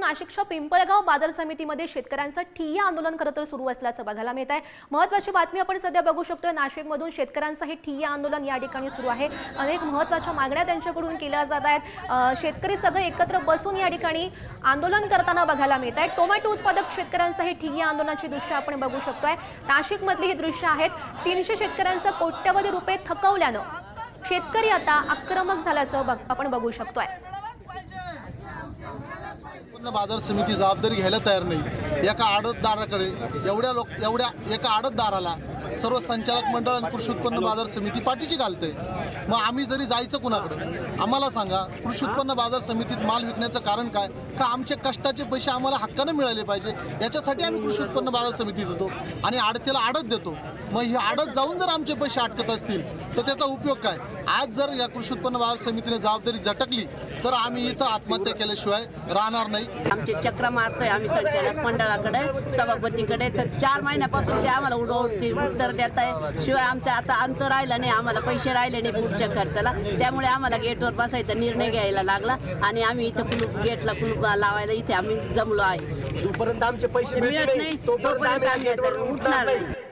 नाशिकच्या पिंपळगाव बाजार समितीमध्ये शेतकऱ्यांचं ठिय्या आंदोलन खरं तर सुरू असल्याचं बघायला मिळत आहे। महत्त्वाची बातमी आपण सध्या बघू शकतोय, नाशिकमधून शेतकऱ्यांचं हे ठिय्या आंदोलन या ठिकाणी सुरू आहे। अनेक महत्त्वाच्या मागण्या त्यांच्याकडून केल्या जात आहेत। शेतकरी सगळे एकत्र बसून या ठिकाणी आंदोलन करताना बघायला मिळत आहे। टोमॅटो उत्पादक शेतकऱ्यांचं हे ठिय्या आंदोलनाची दृश्य आपण बघू शकतोय। नाशिकमधली ही दृश्य आहेत। 300 शेतकऱ्यांचं कोट्यवधी रुपये थकवल्यानं शेतकरी आता आक्रमक झाल्याचं आपण बघू शकतोय। बाजार समिती जबाबदारी घ्यायला तयार नाही। एका आडतदाराकडे एवढ्या एका आडतदाराला सर्व संचालक मंडळ आणि कृषी उत्पन्न बाजार समिती पाठीशी घालते। मग आम्ही तरी जायचं कुणाकडे? आम्हाला सांगा, कृषी उत्पन्न बाजार समितीत माल विकण्याचं कारण काय? का आमचे कष्टाचे पैसे आम्हाला हक्काने मिळाले पाहिजे, याच्यासाठी आम्ही कृषी उत्पन्न बाजार समितीत येतो आणि आडतीला आडत देतो। मग ही आडत जाऊन जर आमचे पैसे अटकत असतील तर त्याचा उपयोग काय? आज जर या कृषी उत्पन्न बाजार समितीने जबाबदारी झटकली तर आम्ही इथं आत्महत्या केल्याशिवाय राहणार नाही। आमचे चक्र मारतोय आम्ही संचालक मंडळाकडे, सभापतीकडे, तर 4 महिन्यापासून ते आम्हाला उत्तर देत आहे। शिवाय आमचं आता अंत राहिलं नाही, आम्हाला पैसे राहिले नाही पुढच्या खर्चाला। त्यामुळे आम्हाला गेटवर बसायचा निर्णय घ्यायला लागला आणि आम्ही इथं गेटला कुलूप लावायला इथे आम्ही जमलो आहे। जोपर्यंत आमचे पैसे मिळत नाही तोपर्यंत आम्ही गेटवर उठणार नाही।